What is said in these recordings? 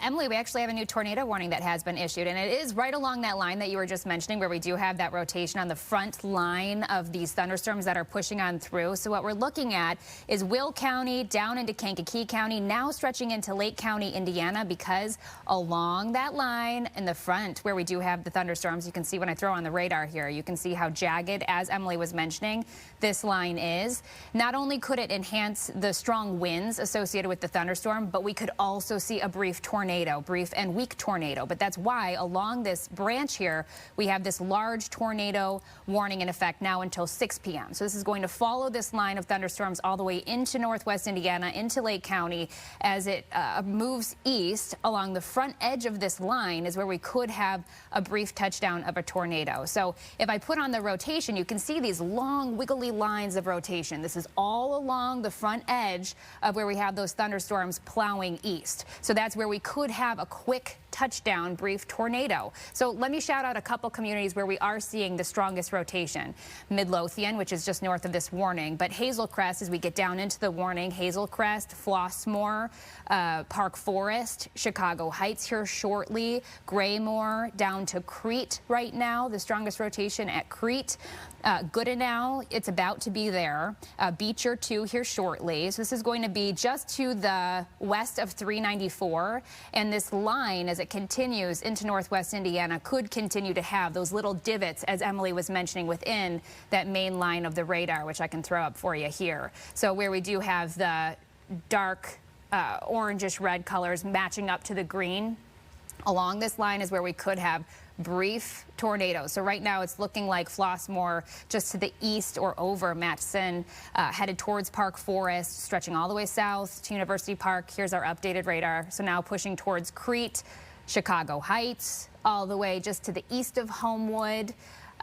Emily, we actually have a new tornado warning that has been issued, and it is right along that line that you were just mentioning, where we do have that rotation on the front line of these thunderstorms that are pushing on through. So what we're looking at is Will County down into Kankakee County, now stretching into Lake County, Indiana, because along that line in the front where we do have the thunderstorms, you can see when I throw on the radar here, you can see how jagged, as Emily was mentioning, this line is. Not only could it enhance the strong winds associated with the thunderstorm, but we could also see a brief tornado, brief and weak tornado. But that's why along this branch here, we have this large tornado warning in effect now until 6 p.m. So this is going to follow this line of thunderstorms all the way into northwest Indiana, into Lake County. As it moves east along the front edge of this line is where we could have a brief touchdown of a tornado. So if I put on the rotation, you can see these long wiggly lines of rotation. This is all along the front edge of where we have those thunderstorms plowing east. So that's where we could have a quick touchdown brief tornado. So let me shout out a couple communities where we are seeing the strongest rotation. Midlothian, which is just north of this warning, but Hazel Crest, as we get down into the warning, Hazel Crest, Flossmoor, Park Forest, Chicago Heights here shortly, Graymore down to Crete right now, the strongest rotation at Crete. Goodenow, it's about to be there. Beecher 2 here shortly. So this is going to be just to the west of 394. And this line, as it continues into northwest Indiana, could continue to have those little divots, as Emily was mentioning, within that main line of the radar, which I can throw up for you here. So where we do have the dark orangish red colors matching up to the green, along this line is where we could have brief tornadoes. So right now it's looking like Flossmoor just to the east or over Matson, headed towards Park Forest, stretching all the way south to University Park. Here's our updated radar. So now pushing towards Crete, Chicago Heights, all the way just to the east of Homewood.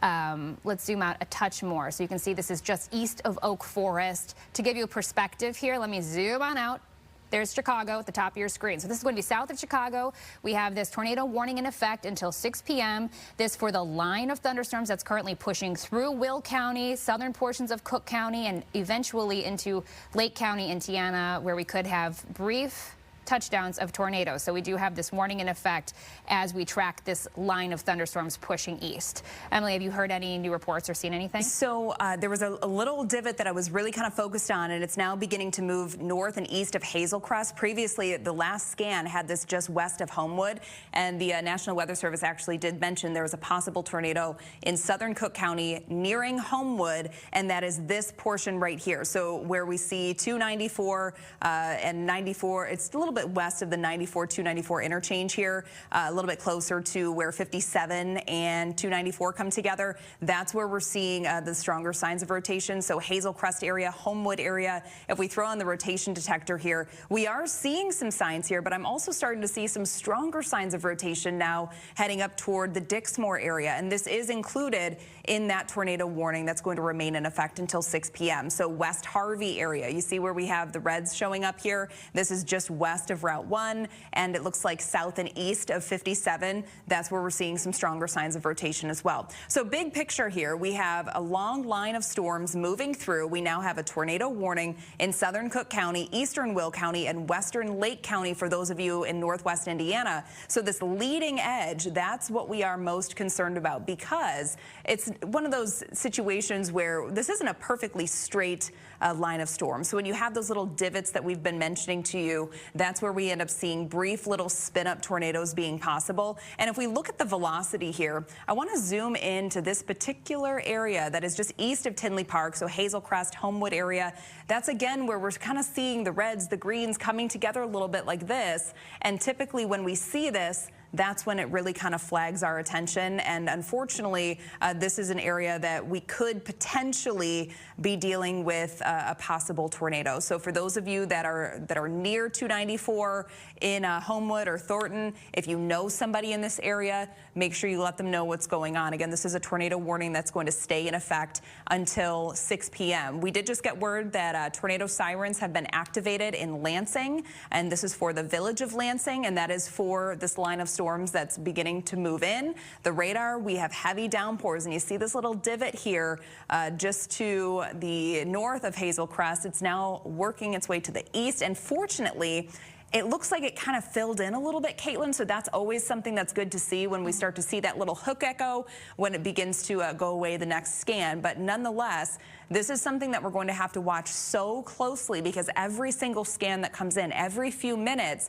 Let's zoom out a touch more. So you can see this is just east of Oak Forest. To give you a perspective here, let me zoom on out. There's Chicago at the top of your screen. So this is going to be south of Chicago. We have this tornado warning in effect until 6 p.m. This for the line of thunderstorms that's currently pushing through Will County, southern portions of Cook County, and eventually into Lake County, Indiana, where we could have brief touchdowns of tornadoes. So we do have this warning in effect as we track this line of thunderstorms pushing east. Emily, have you heard any new reports or seen anything? So there was a little divot that I was really kind of focused on, and it's now beginning to move north and east of Hazel Crest. Previously, the last scan had this just west of Homewood, and the National Weather Service actually did mention there was a possible tornado in southern Cook County nearing Homewood, and that is this portion right here. So where we see 294 and 94, it's a little bit west of the 294 interchange here, a little bit closer to where 57 and 294 come together. That's where we're seeing the stronger signs of rotation. So Hazel Crest area, Homewood area. If we throw on the rotation detector here, we are seeing some signs here, but I'm also starting to see some stronger signs of rotation now heading up toward the Dixmoor area. And this is included in that tornado warning that's going to remain in effect until 6 p.m. So West Harvey area, you see where we have the reds showing up here. This is just west of Route 1, and it looks like south and east of 57. That's where we're seeing some stronger signs of rotation as well. So big picture here, we have a long line of storms moving through. We now have a tornado warning in southern Cook County, eastern Will County, and western Lake County for those of you in northwest Indiana. So this leading edge, that's what we are most concerned about, because it's one of those situations where this isn't a perfectly straight line of storms. So when you have those little divots that we've been mentioning to you, that's where we end up seeing brief little spin-up tornadoes being possible. And if we look at the velocity here, I want to zoom into this particular area that is just east of Tinley Park, so Hazel Crest, Homewood area. That's again where we're kind of seeing the reds, the greens coming together a little bit like this. And typically when we see this, that's when it really kind of flags our attention. And unfortunately, this is an area that we could potentially be dealing with a possible tornado. So for those of you that are near 294 in Homewood or Thornton, if you know somebody in this area, make sure you let them know what's going on. Again, this is a tornado warning that's going to stay in effect until 6 p.m. We did just get word that tornado sirens have been activated in Lansing, and this is for the village of Lansing, and that is for this line of storms that's beginning to move in. The radar, we have heavy downpours, and you see this little divot here just to the north of Hazel Crest. It's now working its way to the east, and fortunately, It looks like it kind of filled in a little bit, Caitlin, so that's always something that's good to see when we start to see that little hook echo when it begins to go away the next scan. But nonetheless, this is something that we're going to have to watch so closely, because every single scan that comes in, every few minutes,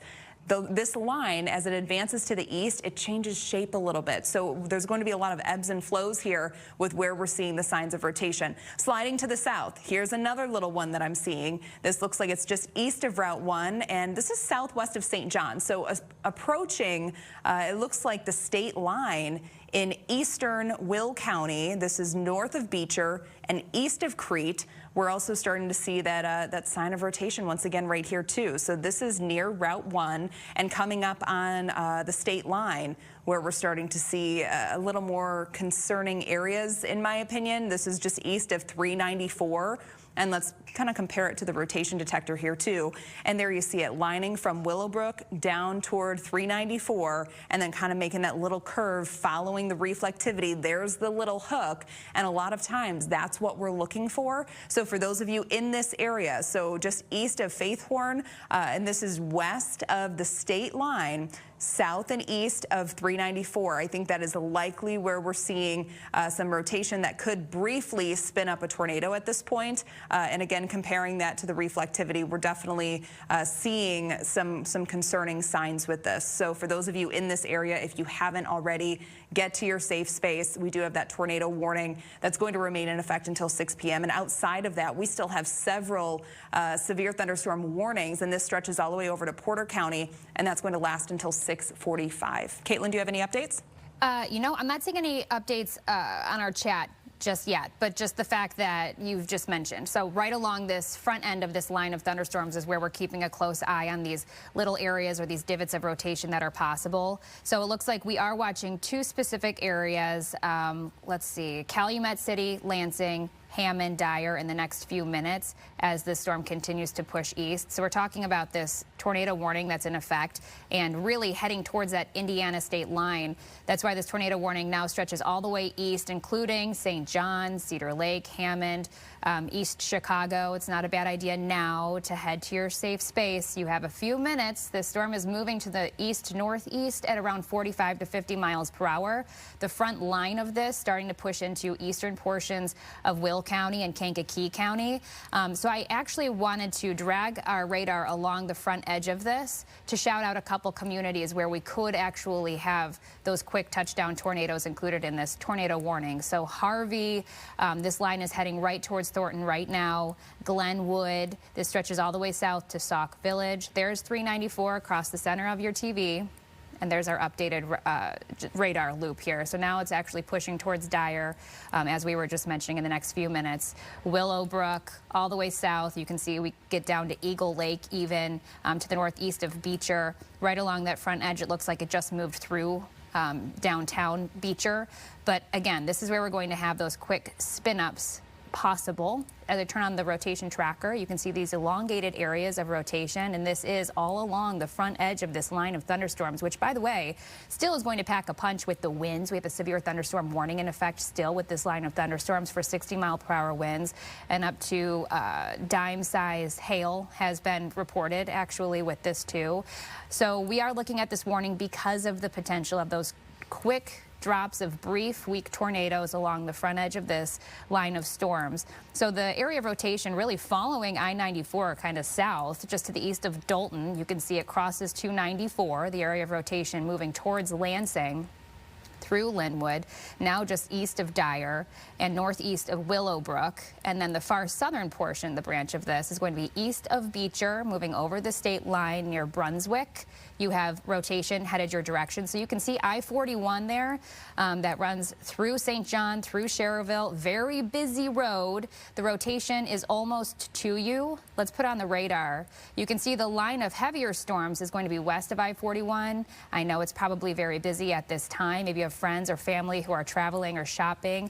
this line, as it advances to the east, it changes shape a little bit. So there's going to be a lot of ebbs and flows here with where we're seeing the signs of rotation. Sliding to the south, here's another little one that I'm seeing. This looks like it's just east of Route 1, and this is southwest of St. John. So approaching, it looks like the state line in eastern Will County. This is north of Beecher and east of Crete. We're also starting to see that sign of rotation once again right here too. So this is near Route 1 and coming up on the state line, where we're starting to see a little more concerning areas, in my opinion. This is just east of 394. And let's kind of compare it to the rotation detector here too. And there you see it lining from Willowbrook down toward 394, and then kind of making that little curve following the reflectivity. There's the little hook, and a lot of times that's what we're looking for. So for those of you in this area, so just east of Faithhorn, and this is west of the state line, south and east of 394. I think that is likely where we're seeing some rotation that could briefly spin up a tornado at this point. And again, comparing that to the reflectivity, we're definitely seeing some concerning signs with this. So for those of you in this area, if you haven't already, get to your safe space. We do have that tornado warning that's going to remain in effect until 6 p.m. And outside of that, we still have several severe thunderstorm warnings, and this stretches all the way over to Porter County, and that's going to last until 6:45. Caitlin, do you have any updates? You know, I'm not seeing any updates on our chat just yet, but just the fact that you've just mentioned. So right along this front end of this line of thunderstorms is where we're keeping a close eye on these little areas or these divots of rotation that are possible. So it looks like we are watching two specific areas. Let's see, Calumet City, Lansing, Hammond, Dyer in the next few minutes as this storm continues to push east. So we're talking about this tornado warning that's in effect and really heading towards that Indiana state line. That's why this tornado warning now stretches all the way east, including St. John, Cedar Lake, Hammond, East Chicago. It's not a bad idea now to head to your safe space. You have a few minutes. This storm is moving to the east-northeast at around 45 to 50 miles per hour. The front line of this starting to push into eastern portions of Will County and Kankakee County. So I actually wanted to drag our radar along the front edge of this to shout out a couple communities where we could actually have those quick touchdown tornadoes included in this tornado warning. So Harvey, this line is heading right towards Thornton right now. Glenwood, this stretches all the way south to Sauk Village. There's 394 across the center of your TV. And there's our updated radar loop here. So now it's actually pushing towards Dyer, as we were just mentioning, in the next few minutes. Willowbrook, all the way south. You can see we get down to Eagle Lake, even to the northeast of Beecher. Right along that front edge, it looks like it just moved through downtown Beecher. But again, this is where we're going to have those quick spin-ups possible. As I turn on the rotation tracker, you can see these elongated areas of rotation, and this is all along the front edge of this line of thunderstorms, which, by the way, still is going to pack a punch with the winds. We have a severe thunderstorm warning in effect still with this line of thunderstorms for 60-mile-per-hour winds, and up to dime-sized hail has been reported actually with this too. So we are looking at this warning because of the potential of those quick drops of brief, weak tornadoes along the front edge of this line of storms. So the area of rotation really following I-94 kind of south, just to the east of Dalton. You can see it crosses 294, the area of rotation moving towards Lansing through Linwood, now just east of Dyer and northeast of Willowbrook. And then the far southern portion, the branch of this, is going to be east of Beecher, moving over the state line near Brunswick. You have rotation headed your direction. So you can see I-41 there that runs through St. John, through Schererville. Very busy road. The rotation is almost to you. Let's put on the radar. You can see the line of heavier storms is going to be west of I-41. I know it's probably very busy at this time. Maybe you have friends or family who are traveling or shopping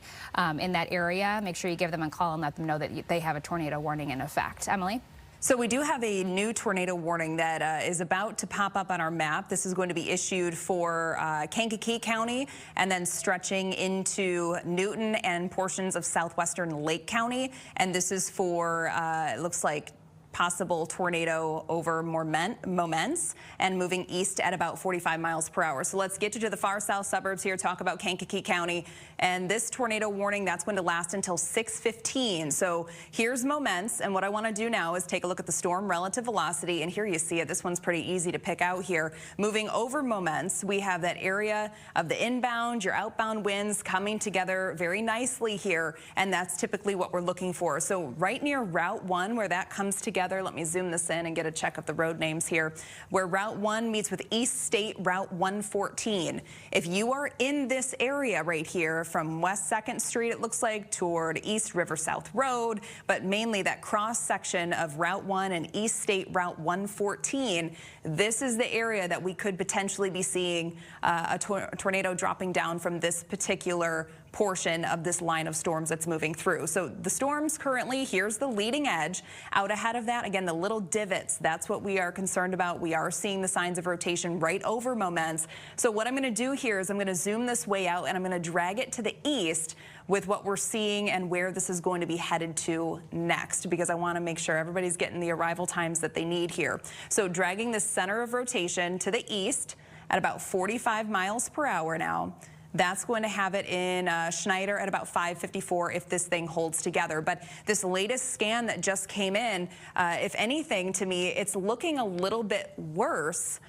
in that area. Make sure you give them a call and let them know that they have a tornado warning in effect. Emily? So we do have a new tornado warning that is about to pop up on our map. This is going to be issued for Kankakee County and then stretching into Newton and portions of southwestern Lake County. And this is for, it looks like possible tornado over moments and moving east at about 45 miles per hour. So let's get you to the far south suburbs here, talk about Kankakee County. And this tornado warning, that's going to last until 6:15. So here's moments. And what I want to do now is take a look at the storm relative velocity. And here you see it. This one's pretty easy to pick out here. Moving over moments, we have that area of the inbound, your outbound winds coming together very nicely here. And that's typically what we're looking for. So right near Route 1, where that comes together, let me zoom this in and get a check of the road names here, where Route 1 meets with East State Route 114. If you are in this area right here from West 2nd Street, it looks like, toward East River South Road, but mainly that cross section of Route 1 and East State Route 114, this is the area that we could potentially be seeing a tornado dropping down from this particular portion of this line of storms that's moving through. So the storms currently, here's the leading edge. Out ahead of that, again, the little divots, that's what we are concerned about. We are seeing the signs of rotation right over moments. So what I'm going to do here is I'm going to zoom this way out and I'm going to drag it to the east with what we're seeing and where this is going to be headed to next, because I want to make sure everybody's getting the arrival times that they need here. So dragging the center of rotation to the east at about 45 miles per hour now. That's going to have it in Schneider at about 5:54 if this thing holds together. But this latest scan that just came in, if anything, to me, it's looking a little bit worse.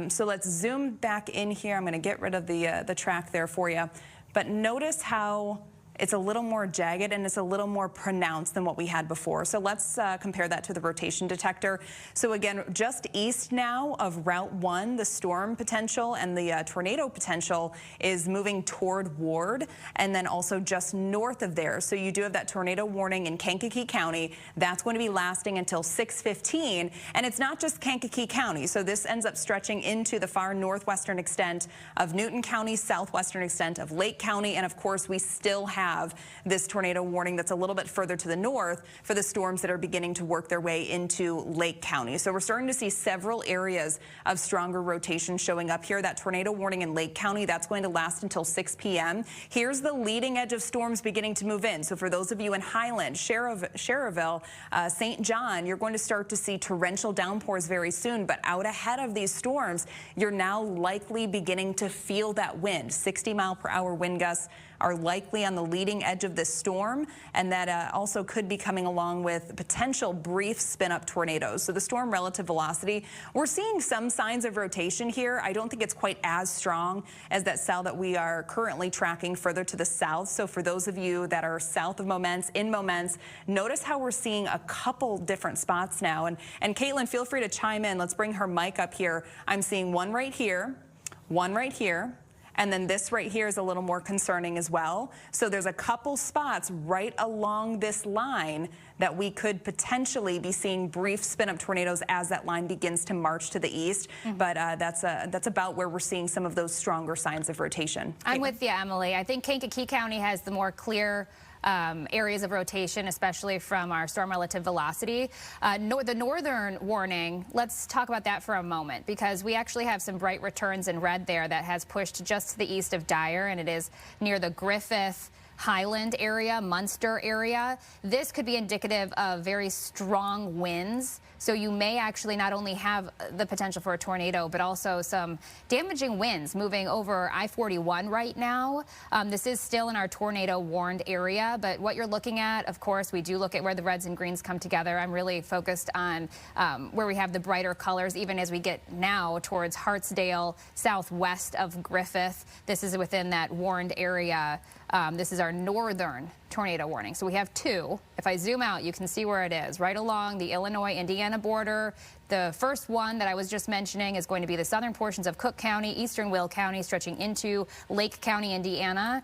So let's zoom back in here. I'm going to get rid of the track there for you. But notice how it's a little more jagged and it's a little more pronounced than what we had before. So let's compare that to the rotation detector. So again, just east now of Route 1, the storm potential and the tornado potential is moving toward Ward, and then also just north of there. So you do have that tornado warning in Kankakee County. That's going to be lasting until 6:15. And it's not just Kankakee County. So this ends up stretching into the far northwestern extent of Newton County, southwestern extent of Lake County. And of course, we still have this tornado warning that's a little bit further to the north for the storms that are beginning to work their way into Lake County. So we're starting to see several areas of stronger rotation showing up here. That tornado warning in Lake County, that's going to last until 6 p.m. Here's the leading edge of storms beginning to move in. So for those of you in Highland, Cherville, St. John, you're going to start to see torrential downpours very soon. But out ahead of these storms, you're now likely beginning to feel that wind. 60-mile-per-hour wind gusts are likely on the leading edge of this storm, and that also could be coming along with potential brief spin-up tornadoes. So the storm relative velocity, we're seeing some signs of rotation here. I don't think it's quite as strong as that cell that we are currently tracking further to the south. So for those of you that are south of moments, in moments, notice how we're seeing a couple different spots now. And Caitlin, feel free to chime in. Let's bring her mic up here. I'm seeing one right here, and then this right here is a little more concerning as well. So there's a couple spots right along this line that we could potentially be seeing brief spin-up tornadoes as that line begins to march to the east. But that's about where we're seeing some of those stronger signs of rotation. I'm with you, Emily. I think Kankakee County has the more clear areas of rotation, especially from our storm relative velocity. The northern warning, let's talk about that for a moment, because we actually have some bright returns in red there that has pushed just to the east of Dyer, and it is near the Griffith, Highland area, Munster area. This could be indicative of very strong winds. So you may actually not only have the potential for a tornado, but also some damaging winds moving over I-41 right now. This is still in our tornado warned area, but what you're looking at, of course, we do look at where the reds and greens come together. I'm really focused on where we have the brighter colors, even as we get now towards Hartsdale, southwest of Griffith. This is within that warned area. This is our northern tornado warning. So we have two. If I zoom out, you can see where it is, right along the Illinois-Indiana border. The first one that I was just mentioning is going to be the southern portions of Cook County, eastern Will County, stretching into Lake County, Indiana.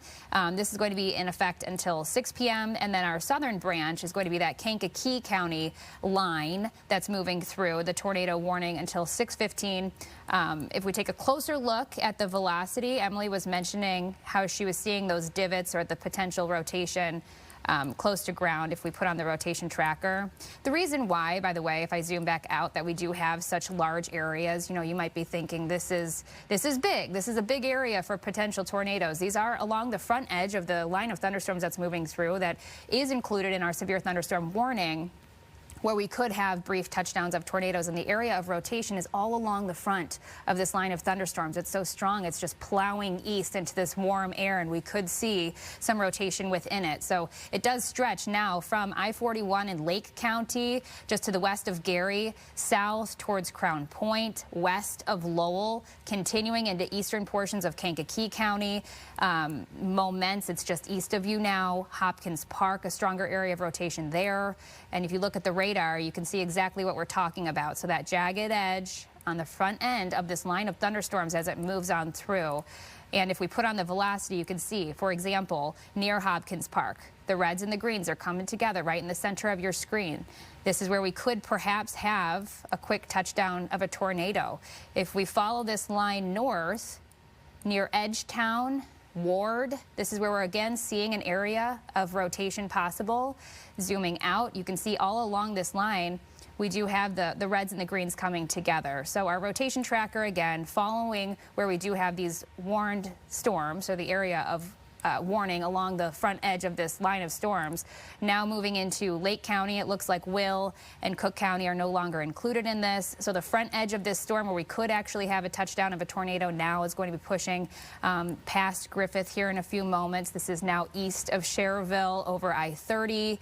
This is going to be in effect until 6 p.m. And then our southern branch is going to be that Kankakee County line that's moving through the tornado warning until 6:15. If we take a closer look at the velocity, Emily was mentioning how she was seeing those divots or the potential rotation close to ground if we put on the rotation tracker. The reason why, by the way, if I zoom back out, that we do have such large areas, you know, you might be thinking this is big. This is a big area for potential tornadoes. These are along the front edge of the line of thunderstorms that's moving through that is included in our severe thunderstorm warning. where we could have brief touchdowns of tornadoes, and the area of rotation is all along the front of this line of thunderstorms. It's so strong, it's just plowing east into this warm air, and we could see some rotation within it. So it does stretch now from I-41 in Lake County, just to the west of Gary, south towards Crown Point, west of Lowell, continuing into eastern portions of Kankakee County. Moments, it's just east of you now. Hopkins Park, a stronger area of rotation there. And if you look at the radar, you can see exactly what we're talking about. So that jagged edge on the front end of this line of thunderstorms as it moves on through. And if we put on the velocity, you can see, for example, near Hopkins Park, the reds and the greens are coming together right in the center of your screen. This is where we could perhaps have a quick touchdown of a tornado. If we follow this line north, near Edgetown, Ward, this is where we're again seeing an area of rotation possible. Zooming out, you can see all along this line, we do have the reds and the greens coming together. So our rotation tracker, again, following where we do have these warned storms, so the area of warning along the front edge of this line of storms. Now moving into Lake County, it looks like Will and Cook County are no longer included in this. So the front edge of this storm where we could actually have a touchdown of a tornado now is going to be pushing past Griffith here in a few moments. This is now east of Cherville over I-30,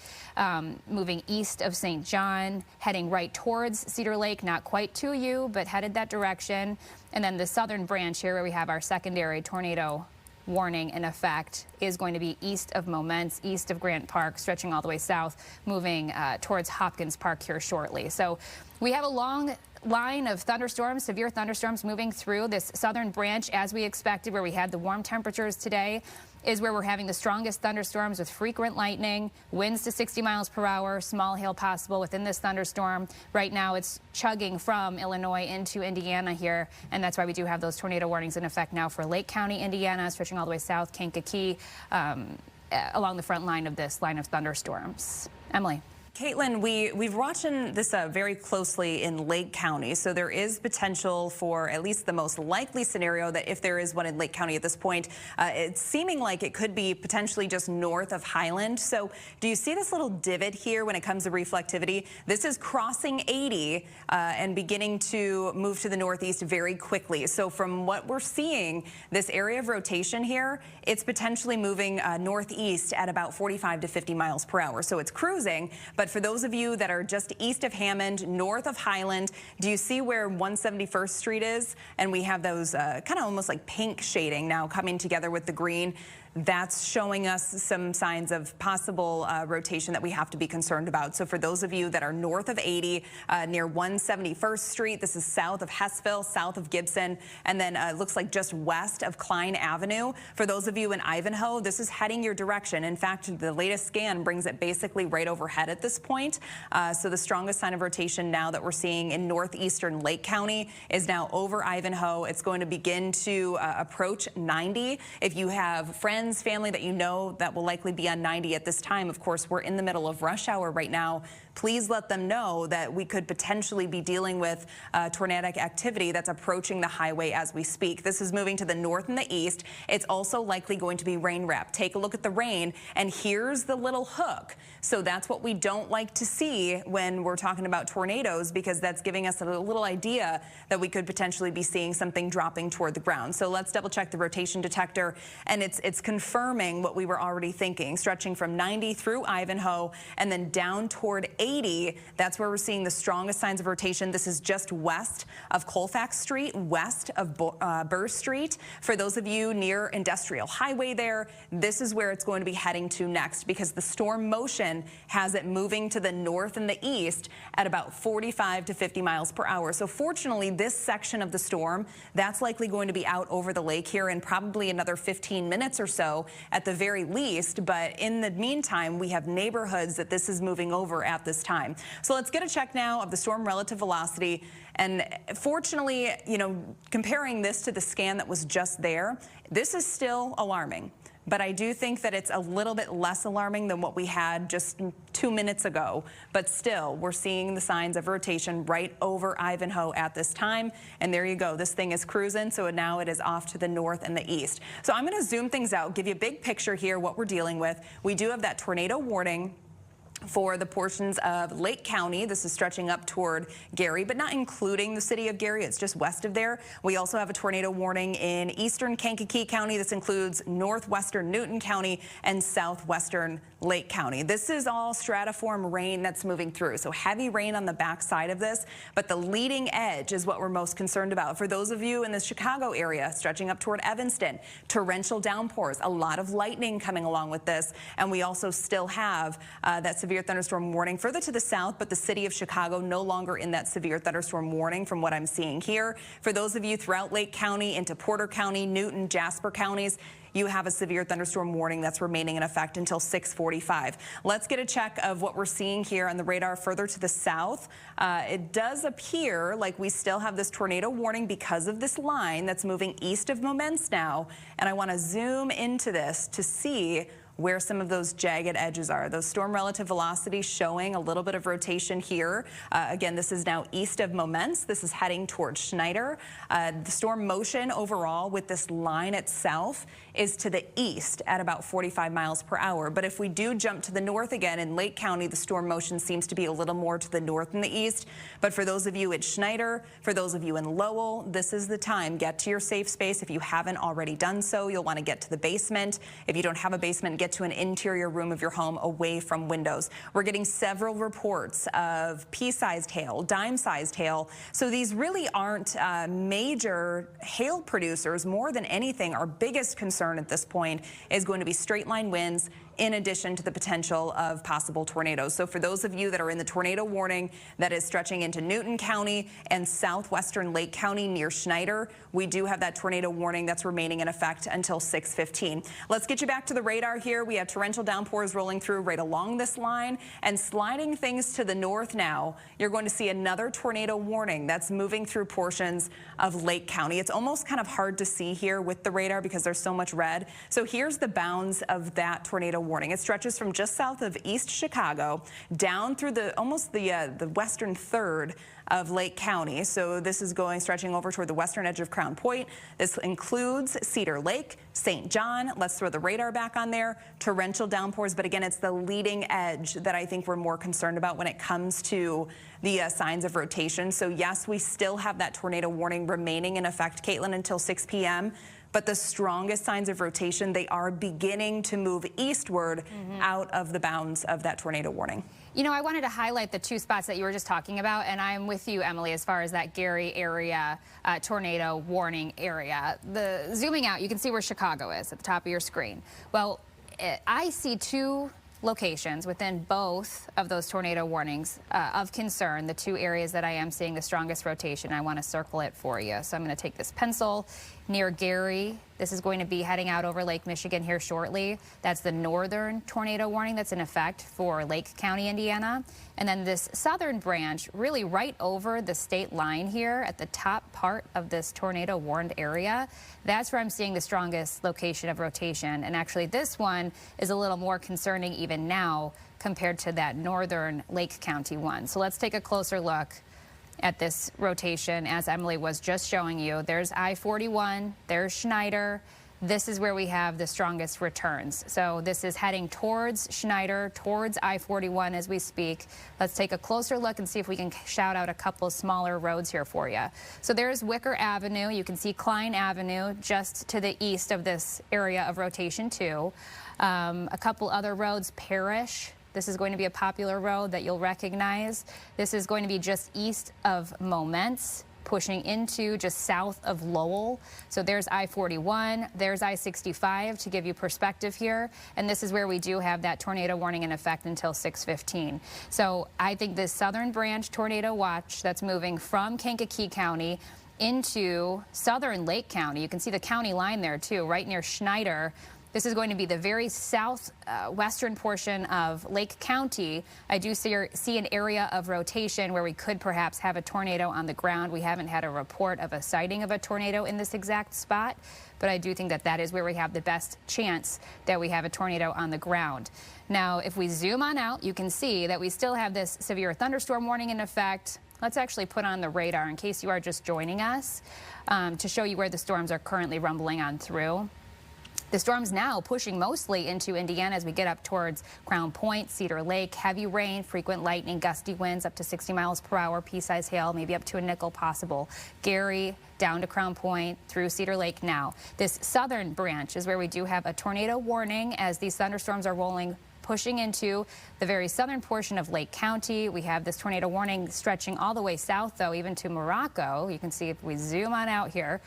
moving east of St. John, heading right towards Cedar Lake, not quite to you, but headed that direction. And then the southern branch here where we have our secondary tornado warning in effect is going to be east of Moments, east of Grant Park, stretching all the way south, moving towards Hopkins Park here shortly. So we have a long line of thunderstorms, severe thunderstorms moving through this southern branch as we expected, where we had the warm temperatures today, is where we're having the strongest thunderstorms with frequent lightning, winds to 60 miles per hour, small hail possible within this thunderstorm. Right now it's chugging from Illinois into Indiana here, and that's why we do have those tornado warnings in effect now for Lake County, Indiana, stretching all the way south, Kankakee, along the front line of this line of thunderstorms. Emily. Caitlin, we've watching this very closely in Lake County, so there is potential for at least the most likely scenario that if there is one in Lake County at this point, it's seeming like it could be potentially just north of Highland. So do you see this little divot here when it comes to reflectivity? This is crossing 80 and beginning to move to the northeast very quickly. So from what we're seeing, this area of rotation here, it's potentially moving northeast at about 45 to 50 miles per hour. So it's cruising, but for those of you that are just east of Hammond, north of Highland, do you see where 171st Street is? And we have those kind of almost like pink shading now coming together with the green. That's showing us some signs of possible rotation that we have to be concerned about. So for those of you that are north of 80, near 171st Street, this is south of Hessville, south of Gibson, and then it looks like just west of Klein Avenue. For those of you in Ivanhoe, this is heading your direction. In fact, the latest scan brings it basically right overhead at this point. So the strongest sign of rotation now that we're seeing in northeastern Lake County is now over Ivanhoe. It's going to begin to approach 90. If you have friends, family that you know that will likely be on 90 at this time, of course, we're in the middle of rush hour right now. Please let them know that we could potentially be dealing with tornadic activity that's approaching the highway as we speak. This is moving to the north and the east. It's also likely going to be rain wrapped. Take a look at the rain, and here's the little hook. So that's what we don't like to see when we're talking about tornadoes, because that's giving us a little idea that we could potentially be seeing something dropping toward the ground. So let's double check the rotation detector, and it's confirming what we were already thinking, stretching from 90 through Ivanhoe and then down toward 80. That's where we're seeing the strongest signs of rotation. This is just west of Colfax Street, west of Burr Street. For those of you near Industrial Highway there, this is where it's going to be heading to next, because the storm motion has it moving to the north and the east at about 45 to 50 miles per hour. So fortunately, this section of the storm, that's likely going to be out over the lake here in probably another 15 minutes or so at the very least. But in the meantime, we have neighborhoods that this is moving over at this time. So let's get a check now of the storm relative velocity. And fortunately, you know, comparing this to the scan that was just there, this is still alarming. But I do think that it's a little bit less alarming than what we had just 2 minutes ago. But still, we're seeing the signs of rotation right over Ivanhoe at this time. And there you go. This thing is cruising, so now it is off to the north and the east. So I'm going to zoom things out, give you a big picture here, what we're dealing with. We do have that tornado warning for the portions of Lake County. This is stretching up toward Gary, but not including the city of Gary. It's just west of there. We also have a tornado warning in eastern Kankakee County. This includes northwestern Newton County and southwestern Lake County. This is all stratiform rain that's moving through. So heavy rain on the backside of this, but the leading edge is what we're most concerned about. For those of you in the Chicago area, stretching up toward Evanston, torrential downpours, a lot of lightning coming along with this. And we also still have that severe thunderstorm warning further to the south, but the city of Chicago no longer in that severe thunderstorm warning from what I'm seeing here. For those of you throughout Lake County into Porter County, Newton, Jasper counties, you have a severe thunderstorm warning that's remaining in effect until 6:45. Let's get a check of what we're seeing here on the radar further to the south. It does appear like we still have this tornado warning because of this line that's moving east of Momence now. And I want to zoom into this to see where some of those jagged edges are. Those storm relative velocities showing a little bit of rotation here. Again, this is now east of Momence. This is heading towards Schneider. The storm motion overall with this line itself is to the east at about 45 miles per hour. But if we do jump to the north again in Lake County, the storm motion seems to be a little more to the north and the east. But for those of you at Schneider, for those of you in Lowell, this is the time. Get to your safe space. If you haven't already done so, you'll want to get to the basement. If you don't have a basement, get to an interior room of your home away from windows. We're getting several reports of pea-sized hail, dime-sized hail. So these really aren't major hail producers. More than anything, our biggest concern at this point is going to be straight line winds in addition to the potential of possible tornadoes. So for those of you that are in the tornado warning that is stretching into Newton County and southwestern Lake County near Schneider, we do have that tornado warning that's remaining in effect until 6:15. Let's get you back to the radar here. We have torrential downpours rolling through right along this line and sliding things to the north now. You're going to see another tornado warning that's moving through portions of Lake County. It's almost kind of hard to see here with the radar because there's so much red. So here's the bounds of that tornado warning. It stretches from just south of East Chicago down through almost the western third of Lake County. So this is stretching over toward the western edge of Crown Point. This includes Cedar Lake, St. John. Let's throw the radar back on there. Torrential downpours, but again, it's the leading edge that I think we're more concerned about when it comes to the signs of rotation. So yes, we still have that tornado warning remaining in effect, Caitlin, until 6 p.m. But the strongest signs of rotation, they are beginning to move eastward out of the bounds of that tornado warning. You know, I wanted to highlight the two spots that you were just talking about, and I'm with you, Emily, as far as that Gary area tornado warning area. Zooming out, you can see where Chicago is at the top of your screen. Well, I see two locations within both of those tornado warnings of concern, the two areas that I am seeing the strongest rotation. I want to circle it for you. So I'm going to take this pencil near Gary. This is going to be heading out over Lake Michigan here shortly. That's the northern tornado warning that's in effect for Lake County, Indiana. And then this southern branch, really right over the state line here at the top part of this tornado warned area. That's where I'm seeing the strongest location of rotation. And actually this one is a little more concerning even now compared to that northern Lake County one. So let's take a closer look at this rotation as Emily was just showing you. There's I-41, there's Schneider. This is where we have the strongest returns. So this is heading towards Schneider, towards I-41 as we speak. Let's take a closer look and see if we can shout out a couple smaller roads here for you. So there's Wicker Avenue. You can see Klein Avenue just to the east of this area of rotation too. A couple other roads, Parrish. This is going to be a popular road that you'll recognize. This is going to be just east of Momence, pushing into just south of Lowell. So there's I-41, there's I-65 to give you perspective here. And this is where we do have that tornado warning in effect until 6:15. So I think this southern branch tornado watch that's moving from Kankakee County into southern Lake County. You can see the county line there too, right near Schneider. This is going to be the very southwestern portion of Lake County. I do see an area of rotation where we could perhaps have a tornado on the ground. We haven't had a report of a sighting of a tornado in this exact spot, but I do think that that is where we have the best chance that we have a tornado on the ground. Now, if we zoom on out, you can see that we still have this severe thunderstorm warning in effect. Let's actually put on the radar in case you are just joining us to show you where the storms are currently rumbling on through. The storm's now pushing mostly into Indiana as we get up towards Crown Point, Cedar Lake. Heavy rain, frequent lightning, gusty winds up to 60 miles per hour, pea-sized hail, maybe up to a nickel possible. Gary down to Crown Point through Cedar Lake now. This southern branch is where we do have a tornado warning as these thunderstorms are rolling, pushing into the very southern portion of Lake County. We have this tornado warning stretching all the way south, though, even to Morocco. You can see if we zoom on out here.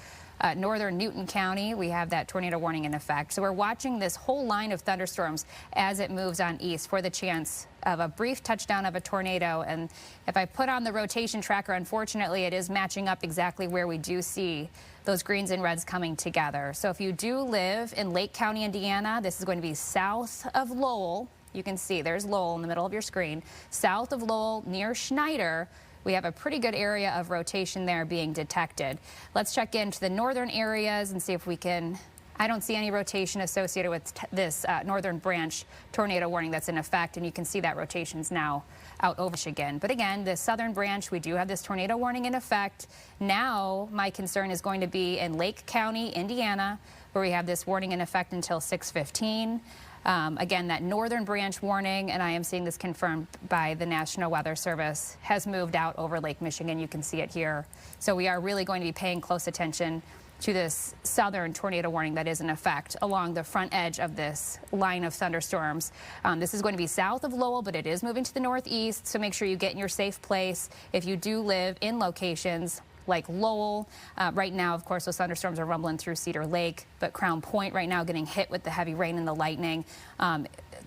Northern Newton County, we have that tornado warning in effect. So we're watching this whole line of thunderstorms as it moves on east for the chance of a brief touchdown of a tornado. And if I put on the rotation tracker, unfortunately, it is matching up exactly where we do see those greens and reds coming together. So if you do live in Lake County, Indiana, this is going to be south of Lowell. You can see there's Lowell in the middle of your screen. South of Lowell near Schneider, we have a pretty good area of rotation there being detected. Let's check into the northern areas and see if we can. I don't see any rotation associated with this northern branch tornado warning that's in effect, and you can see that rotation's now out over Michigan. But again, the southern branch, we do have this tornado warning in effect. Now, my concern is going to be in Lake County, Indiana, where we have this warning in effect until 6:15. Again, that northern branch warning, and I am seeing this confirmed by the National Weather Service, has moved out over Lake Michigan. You can see it here. So we are really going to be paying close attention to this southern tornado warning that is in effect along the front edge of this line of thunderstorms. This is going to be south of Lowell, but it is moving to the northeast, so make sure you get in your safe place if you do live in locations like Lowell. Right now, of course, those thunderstorms are rumbling through Cedar Lake, but Crown Point right now getting hit with the heavy rain and the lightning.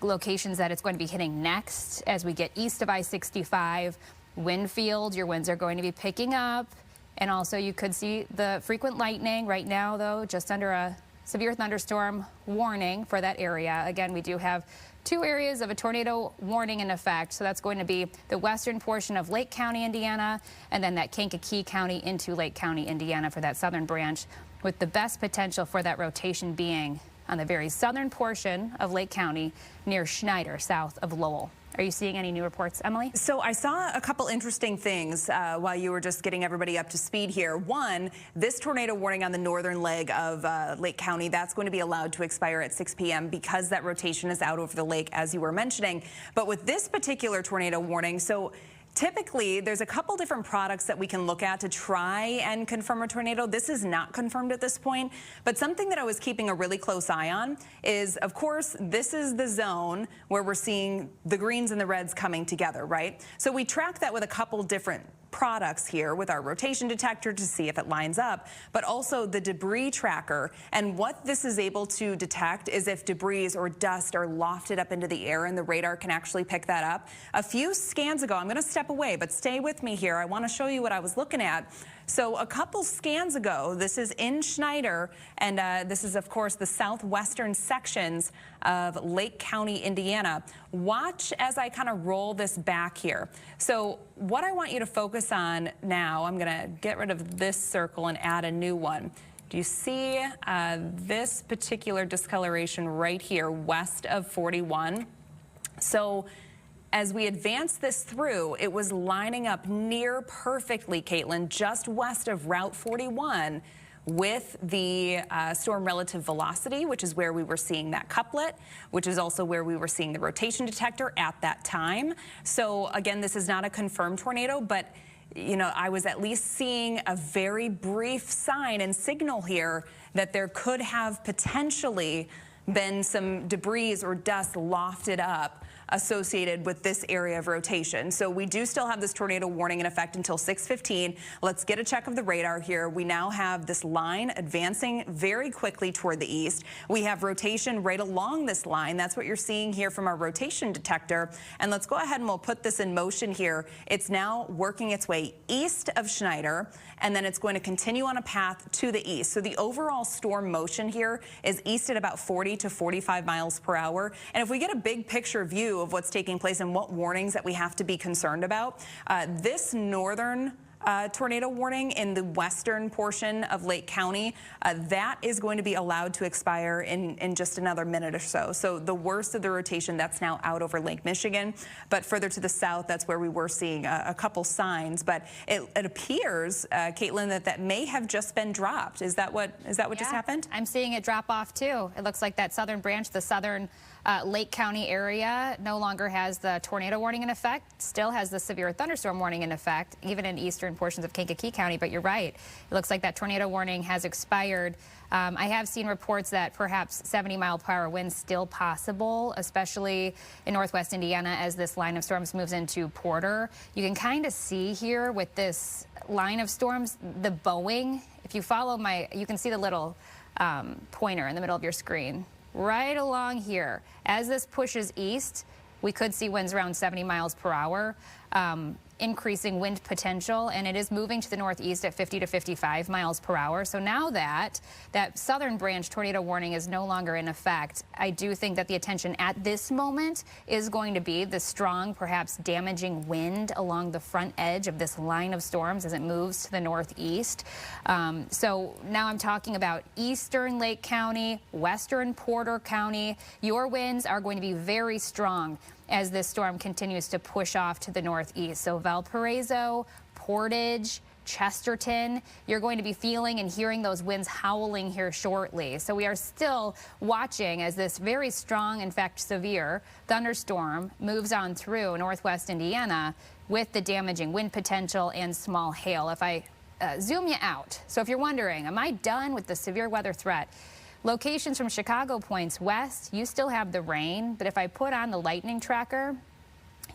Locations that it's going to be hitting next as we get east of I-65. Winfield, your winds are going to be picking up. And also you could see the frequent lightning right now, though, just under a severe thunderstorm warning for that area. Again, we do have 2 areas of a tornado warning in effect. So that's going to be the western portion of Lake County, Indiana, and then that Kankakee County into Lake County, Indiana for that southern branch, with the best potential for that rotation being on the very southern portion of Lake County near Schneider, south of Lowell. Are you seeing any new reports, Emily? So I saw a couple interesting things while you were just getting everybody up to speed here. One, this tornado warning on the northern leg of Lake County, that's going to be allowed to expire at 6 p.m. because that rotation is out over the lake, as you were mentioning. But with this particular tornado warning, so typically, there's a couple different products that we can look at to try and confirm a tornado. This is not confirmed at this point, but something that I was keeping a really close eye on is, of course, this is the zone where we're seeing the greens and the reds coming together, right? So we track that with a couple different products here with our rotation detector to see if it lines up, but also the debris tracker. And what this is able to detect is if debris or dust are lofted up into the air, and the radar can actually pick that up. A few scans ago, I'm going to step away, but stay with me here. I want to show you what I was looking at. So a couple scans ago, this is in Schneider, and this is, of course, the southwestern sections of Lake County, Indiana. Watch as I kind of roll this back here. So what I want you to focus on now, I'm going to get rid of this circle and add a new one. Do you see this particular discoloration right here west of 41? So as we advanced this through, it was lining up near perfectly, Caitlin, just west of Route 41 with the storm relative velocity, which is where we were seeing that couplet, which is also where we were seeing the rotation detector at that time. So again, this is not a confirmed tornado, but you know, I was at least seeing a very brief sign and signal here that there could have potentially been some debris or dust lofted up associated with this area of rotation. So we do still have this tornado warning in effect until 6:15. Let's get a check of the radar here. We now have this line advancing very quickly toward the east. We have rotation right along this line. That's what you're seeing here from our rotation detector. And let's go ahead and we'll put this in motion here. It's now working its way east of Schneider, and then it's going to continue on a path to the east. So the overall storm motion here is east at about 40 to 45 miles per hour. And if we get a big picture view of what's taking place and what warnings that we have to be concerned about, this northern tornado warning in the western portion of Lake County. That is going to be allowed to expire in just another minute or so. So the worst of the rotation, that's now out over Lake Michigan. But further to the south, that's where we were seeing a couple signs. But it appears, Caitlin, that may have just been dropped. Is that what just happened? I'm seeing it drop off too. It looks like that southern branch, the southern Lake County area, no longer has the tornado warning in effect, still has the severe thunderstorm warning in effect, even in eastern portions of Kankakee County. But you're right. It looks like that tornado warning has expired. I have seen reports that perhaps 70-mile-per-hour winds still possible, especially in northwest Indiana as this line of storms moves into Porter. You can kind of see here with this line of storms, the bowing. If you follow you can see the little pointer in the middle of your screen. Right along here, as this pushes east, we could see winds around 70 miles per hour, increasing wind potential, and it is moving to the northeast at 50 to 55 miles per hour. So now that southern branch tornado warning is no longer in effect, I do think that the attention at this moment is going to be the strong, perhaps damaging wind along the front edge of this line of storms as it moves to the northeast. So now I'm talking about eastern Lake County, western Porter County. Your winds are going to be very strong as this storm continues to push off to the northeast. So Valparaiso, Portage, Chesterton, you're going to be feeling and hearing those winds howling here shortly. So we are still watching as this very strong, in fact severe, thunderstorm moves on through northwest Indiana with the damaging wind potential and small hail. If I zoom you out, so if you're wondering, am I done with the severe weather threat? Locations from Chicago points west, you still have the rain, but if I put on the lightning tracker,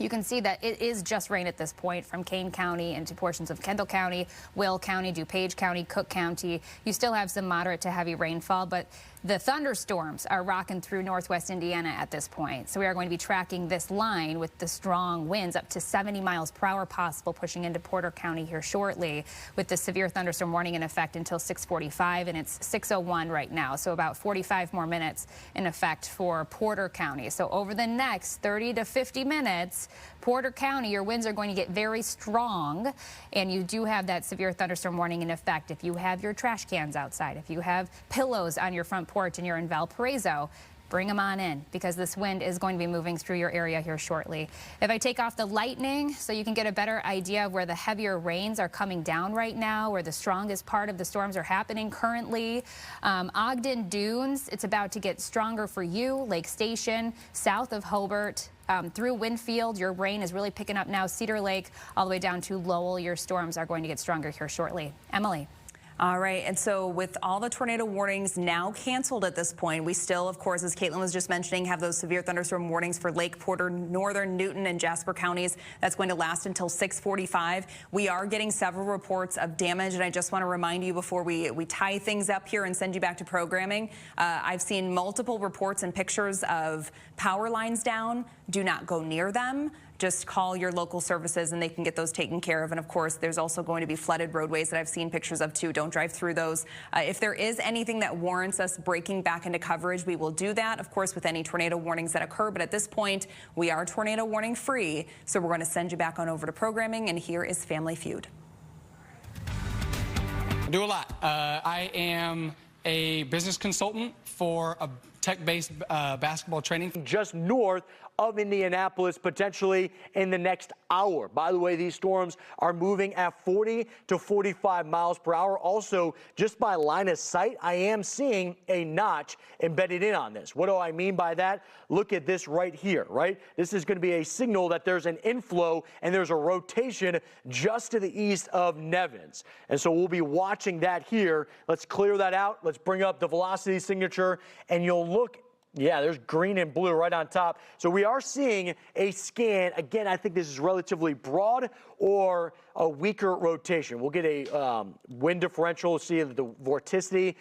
you can see that it is just rain at this point from Kane County into portions of Kendall County, Will County, DuPage County, Cook County. You still have some moderate to heavy rainfall, but the thunderstorms are rocking through northwest Indiana at this point. So we are going to be tracking this line with the strong winds up to 70 miles per hour possible pushing into Porter County here shortly with the severe thunderstorm warning in effect until 6:45, and it's 6:01 right now. So about 45 more minutes in effect for Porter County. So over the next 30 to 50 minutes, Porter County, your winds are going to get very strong, and you do have that severe thunderstorm warning in effect. If you have your trash cans outside, if you have pillows on your front porch and you're in Valparaiso, bring them on in because this wind is going to be moving through your area here shortly. If I take off the lightning so you can get a better idea of where the heavier rains are coming down right now, where the strongest part of the storms are happening currently. Ogden Dunes, it's about to get stronger for you. Lake Station, south of Hobart, through Winfield, your rain is really picking up now. Cedar Lake, all the way down to Lowell, your storms are going to get stronger here shortly. Emily. All right, and so with all the tornado warnings now canceled at this point, we still, of course, as Caitlin was just mentioning, have those severe thunderstorm warnings for Lake Porter, northern Newton, and Jasper counties. That's going to last until 6:45. We are getting several reports of damage, and I just want to remind you before we tie things up here and send you back to programming, I've seen multiple reports and pictures of power lines down. Do not go near them. Just call your local services and they can get those taken care of. And of course, there's also going to be flooded roadways that I've seen pictures of too. Don't drive through those. If there is anything that warrants us breaking back into coverage, we will do that, of course, with any tornado warnings that occur. But at this point, we are tornado warning free. So we're going to send you back on over to programming. And here is Family Feud. I do a lot. I am a business consultant for a tech-based basketball training. Just north of Indianapolis, potentially in the next hour. By the way, these storms are moving at 40 to 45 miles per hour. Also, just by line of sight, I am seeing a notch embedded in on this. What do I mean by that? Look at this right here, right? This is going to be a signal that there's an inflow and there's a rotation just to the east of Nevins. And so we'll be watching that here. Let's clear that out. Let's bring up the velocity signature, and you'll look. Yeah, there's green and blue right on top. So we are seeing a scan. Again, I think this is relatively broad or a weaker rotation. We'll get a wind differential, see the vorticity.